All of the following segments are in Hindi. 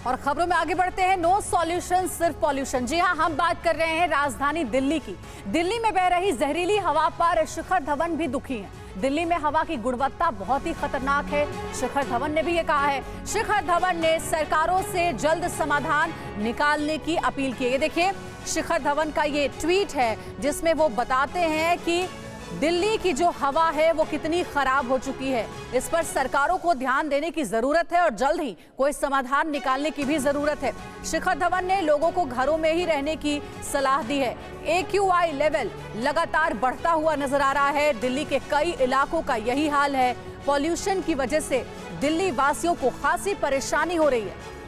और खबरों में आगे बढ़ते हैं। नो सॉल्यूशन सिर्फ पॉल्यूशन। जी हां, हम बात कर रहे हैं राजधानी दिल्ली की। दिल्ली में बह रही जहरीली हवा पर शिखर धवन भी दुखी हैं। दिल्ली में हवा की गुणवत्ता बहुत ही खतरनाक है, शिखर धवन ने भी ये कहा है। शिखर धवन ने सरकारों से जल्द समाधान निकालने की अपील की है। ये देखिए शिखर धवन का ये ट्वीट है जिसमें वो बताते हैं कि दिल्ली की जो हवा है वो कितनी खराब हो चुकी है। इस पर सरकारों को ध्यान देने की जरूरत है और जल्द ही कोई समाधान निकालने की भी जरूरत है। शिखर धवन ने लोगों को घरों में ही रहने की सलाह दी है। AQI लेवल लगातार बढ़ता हुआ नजर आ रहा है। दिल्ली के कई इलाकों का यही हाल है। पॉल्यूशन की वजह से दिल्ली वासियों को खासी परेशानी हो रही है।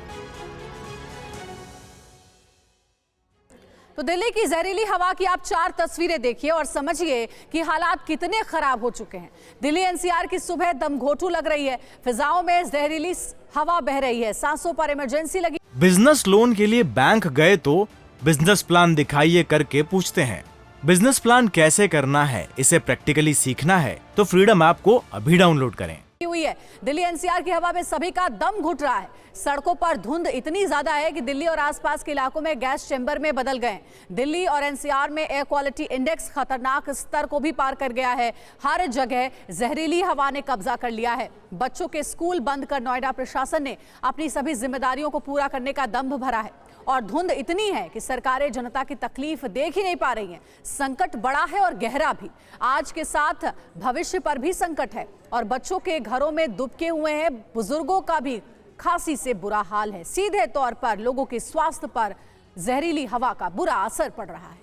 तो दिल्ली की जहरीली हवा की आप 4 तस्वीरें देखिए और समझिए कि हालात कितने खराब हो चुके हैं। दिल्ली NCR की सुबह दमघोटू लग रही है, फिजाओं में जहरीली हवा बह रही है, सांसों पर इमरजेंसी लगी। बिजनेस लोन के लिए बैंक गए तो बिजनेस प्लान दिखाइए करके पूछते हैं। बिजनेस प्लान कैसे करना है, इसे प्रैक्टिकली सीखना है तो फ्रीडम ऐप को अभी डाउनलोड करें। हुई है। दिल्ली NCR की हवा में सभी का दम घुट रहा है। सड़कों पर धुंध इतनी ज्यादा है कि दिल्ली और आसपास के इलाकों में गैस चैम्बर में बदल गए। दिल्ली और NCR में एयर क्वालिटी इंडेक्स खतरनाक स्तर को भी पार कर गया है। हर जगह जहरीली हवा ने कब्जा कर लिया है। बच्चों के स्कूल बंद कर नोएडा प्रशासन ने अपनी सभी जिम्मेदारियों को पूरा करने का दम भरा है और धुंध इतनी है कि सरकारें जनता की तकलीफ देख ही नहीं पा रही हैं। संकट बड़ा है और गहरा भी। आज के साथ भविष्य पर भी संकट है और बच्चों के घरों में दुबके हुए हैं। बुजुर्गों का भी खांसी से बुरा हाल है। सीधे तौर पर लोगों के स्वास्थ्य पर जहरीली हवा का बुरा असर पड़ रहा है।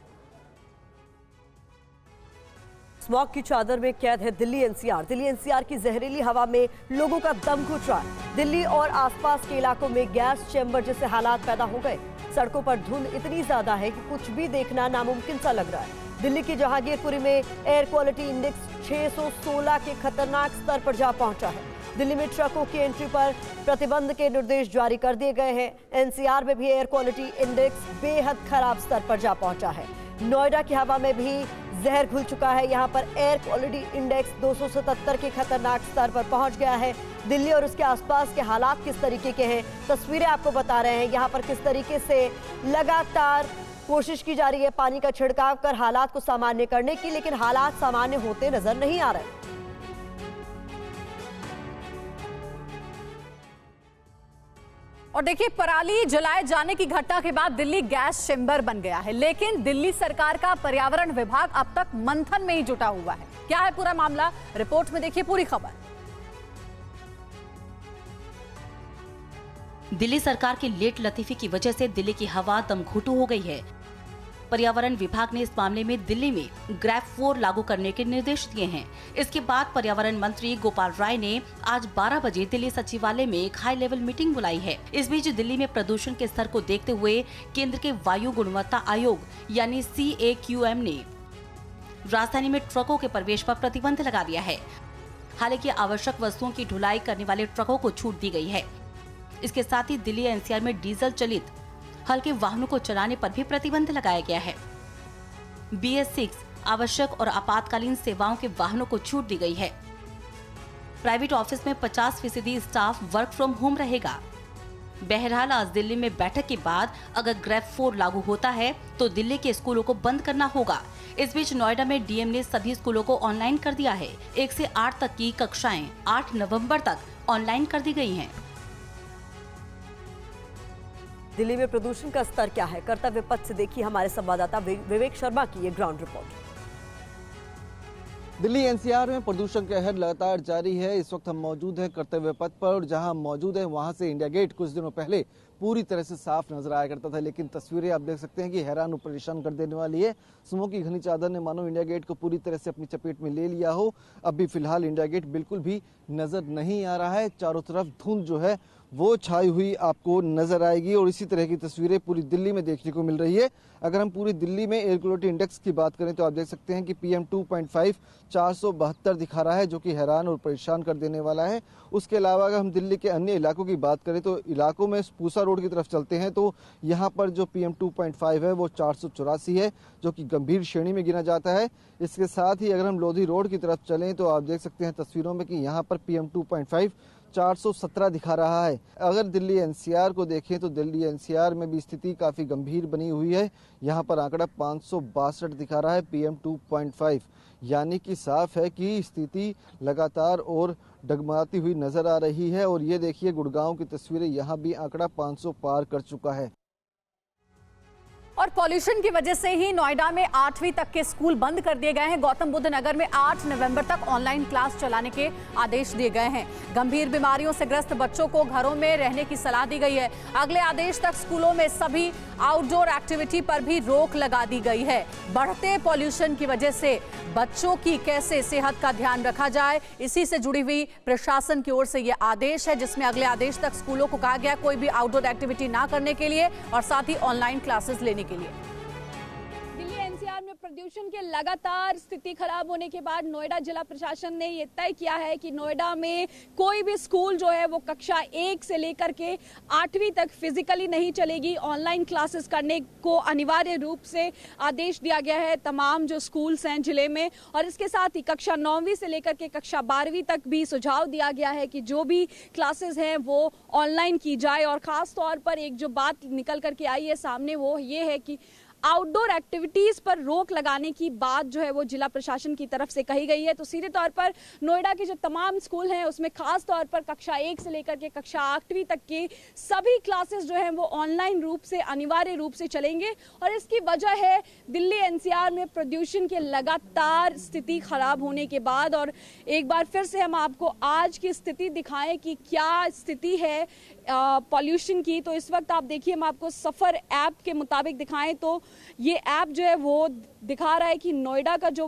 स्मॉग की चादर में कैद है दिल्ली NCR। दिल्ली NCR की जहरीली हवा में लोगों का दम घुट रहा है। दिल्ली और आसपास के इलाकों में गैस चैम्बर जैसे हालात पैदा हो गए। सड़कों पर धुंध इतनी ज्यादा है कि कुछ भी देखना नामुमकिन सा लग रहा है। दिल्ली की जहांगीरपुरी में एयर क्वालिटी इंडेक्स 616 के खतरनाक स्तर पर जा पहुंचा है। दिल्ली में ट्रकों की एंट्री पर प्रतिबंध के निर्देश जारी कर दिए गए हैं। NCR में भी एयर क्वालिटी इंडेक्स बेहद खराब स्तर पर जा पहुंचा है। नोएडा की हवा में भी जहर घुल चुका है। यहाँ पर एयर क्वालिटी इंडेक्स 277 के खतरनाक स्तर पर पहुंच गया है। दिल्ली और उसके आसपास के हालात किस तरीके के हैं, तस्वीरें आपको बता रहे हैं। यहाँ पर किस तरीके से लगातार कोशिश की जा रही है पानी का छिड़काव कर हालात को सामान्य करने की, लेकिन हालात सामान्य होते नजर नहीं आ रहे। और देखिए पराली जलाए जाने की घटना के बाद दिल्ली गैस चैम्बर बन गया है, लेकिन दिल्ली सरकार का पर्यावरण विभाग अब तक मंथन में ही जुटा हुआ है। क्या है पूरा मामला, रिपोर्ट में देखिए पूरी खबर। दिल्ली सरकार की लेट लतीफी की वजह से दिल्ली की हवा दमघुटू हो गई है। पर्यावरण विभाग ने इस मामले में दिल्ली में ग्रैफ 4 लागू करने के निर्देश दिए हैं। इसके बाद पर्यावरण मंत्री गोपाल राय ने आज 12 बजे दिल्ली सचिवालय में एक हाई लेवल मीटिंग बुलाई है। इस बीच दिल्ली में प्रदूषण के स्तर को देखते हुए केंद्र के वायु गुणवत्ता आयोग यानी CAQM ने राजधानी में ट्रकों के प्रवेश पर प्रतिबंध लगा दिया है। हालांकि आवश्यक वस्तुओं की ढुलाई करने वाले ट्रकों को छूट दी गई है। इसके साथ ही दिल्ली NCR में डीजल चलित हल्के वाहनों को चलाने पर भी प्रतिबंध लगाया गया है। BS6 आवश्यक और आपातकालीन सेवाओं के वाहनों को छूट दी गई है। प्राइवेट ऑफिस में 50% स्टाफ वर्क फ्रॉम होम रहेगा। बहरहाल आज दिल्ली में बैठक के बाद अगर ग्रैफ 4 लागू होता है तो दिल्ली के स्कूलों को बंद करना होगा। इस बीच नोएडा में DM ने सभी स्कूलों को ऑनलाइन कर दिया है। 1 से 8 तक की कक्षाएं 8 नवंबर तक ऑनलाइन कर दी गई हैं। दिल्ली में प्रदूषण का स्तर क्या है, कर्तव्य पथ से देखिए हमारे संवाददाता विवेक शर्मा की ये ग्राउंड रिपोर्ट। दिल्ली NCR में प्रदूषण का कहर लगातार जारी है। इस वक्त हम मौजूद हैं कर्तव्य पथ पर और जहां मौजूद है वहां से इंडिया गेट कुछ दिनों पहले पूरी तरह से साफ नजर आया करता था, लेकिन तस्वीरें आप देख सकते हैं कि हैरान और परेशान कर देने वाली है। स्मोक की घनी चादर ने मानो इंडिया गेट को पूरी तरह से अपनी चपेट में ले लिया हो। अब भी फिलहाल इंडिया गेट बिल्कुल भी नजर नहीं आ रहा है। चारों तरफ धुंध जो है वो छाई हुई आपको नजर आएगी और इसी तरह की तस्वीरें पूरी दिल्ली में देखने को मिल रही है। अगर हम पूरी दिल्ली में एयर क्वालिटी इंडेक्स की बात करें तो आप देख सकते हैं कि PM 2.5 472 दिखा रहा है, जो कि हैरान और परेशान कर देने वाला है। उसके अलावा अगर हम दिल्ली के अन्य इलाकों की बात करें तो इलाकों में पूसा रोड की तरफ चलते हैं तो यहाँ पर जो PM 2.5 है वो 484 है, जो कि गंभीर श्रेणी में गिना जाता है। इसके साथ ही अगर हम लोधी रोड की तरफ चलें तो आप देख सकते हैं तस्वीरों में कि यहाँ पर PM 2.5 417 दिखा रहा है। अगर दिल्ली एनसीआर को देखें तो दिल्ली एनसीआर में भी स्थिति काफी गंभीर बनी हुई है। यहाँ पर आंकड़ा 562 दिखा रहा है PM 2.5, यानी कि साफ है कि स्थिति लगातार और डगमगाती हुई नजर आ रही है। और ये देखिए गुड़गांव की तस्वीरें, यहाँ भी आंकड़ा 500 पार कर चुका है। और पॉल्यूशन की वजह से ही नोएडा में 8वीं तक के स्कूल बंद कर दिए गए हैं। गौतम बुद्ध नगर में 8 नवंबर तक ऑनलाइन क्लास चलाने के आदेश दिए गए हैं। गंभीर बीमारियों से ग्रस्त बच्चों को घरों में रहने की सलाह दी गई है। अगले आदेश तक स्कूलों में सभी आउटडोर एक्टिविटी पर भी रोक लगा दी गई है। बढ़ते पॉल्यूशन की वजह से बच्चों की कैसे सेहत का ध्यान रखा जाए, इसी से जुड़ी हुई प्रशासन की ओर से यह आदेश है, जिसमें अगले आदेश तक स्कूलों को कहा गया कोई भी आउटडोर एक्टिविटी ना करने के लिए और साथ ही ऑनलाइन क्लासेस लेने के लिए। दिल्ली एनसीआर में प्रदूषण के लगातार स्थिति खराब होने के बाद नोएडा जिला प्रशासन ने ये तय किया है कि नोएडा में कोई भी स्कूल जो है वो कक्षा 1 से लेकर के 8वीं तक फिजिकली नहीं चलेगी। ऑनलाइन क्लासेस करने को अनिवार्य रूप से आदेश दिया गया है तमाम जो स्कूल्स हैं जिले में। और इसके साथ ही कक्षा 9वीं से लेकर के कक्षा 12वीं तक भी सुझाव दिया गया है कि जो भी क्लासेस हैं वो ऑनलाइन की जाए। और खास तौर पर एक जो बात निकल करके आई है सामने, वो ये है कि आउटडोर एक्टिविटीज पर रोक लगाने की बात जो है वो जिला प्रशासन की तरफ से कही गई है। तो सीधे तौर पर नोएडा के जो तमाम स्कूल हैं उसमें खास तौर पर कक्षा 1 से लेकर के कक्षा 8वीं तक की सभी क्लासेस जो हैं वो ऑनलाइन रूप से अनिवार्य रूप से चलेंगे। और इसकी वजह है दिल्ली एनसीआर में प्रदूषण के लगातार स्थिति खराब होने के बाद। और एक बार फिर से हम आपको आज की स्थिति दिखाएं कि क्या स्थिति है पॉल्यूशन की। तो इस वक्त आप देखिए, हम आपको सफर ऐप के मुताबिक दिखाएं तो ये ऐप जो है वो दिखा रहा है कि नोएडा का जो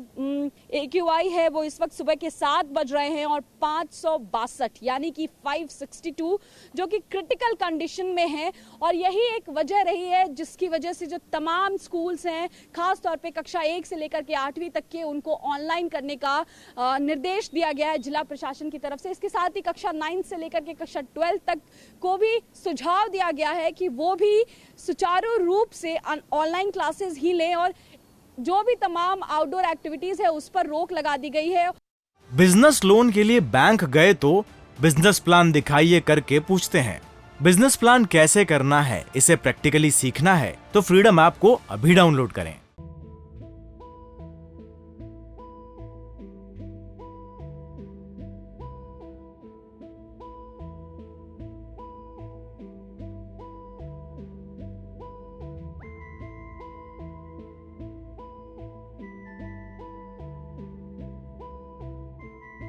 AQI है वो इस वक्त सुबह के 7 बज रहे हैं और 562 यानी कि 562 जो कि क्रिटिकल कंडीशन में है। और यही एक वजह रही है जिसकी वजह से जो तमाम स्कूल्स हैं खास तौर पे कक्षा 1 से लेकर के 8वीं तक के उनको ऑनलाइन करने का निर्देश दिया गया है जिला प्रशासन की तरफ से। इसके साथ ही कक्षा 9 से लेकर के कक्षा 12 तक को भी सुझाव दिया गया है कि वो भी सुचारू रूप से ऑनलाइन क्लासेस ही लें और जो भी तमाम आउटडोर एक्टिविटीज है उस पर रोक लगा दी गई है। बिजनेस लोन के लिए बैंक गए तो बिजनेस प्लान दिखाइए करके पूछते हैं। बिजनेस प्लान कैसे करना है, इसे प्रैक्टिकली सीखना है तो फ्रीडम ऐप को अभी डाउनलोड करें।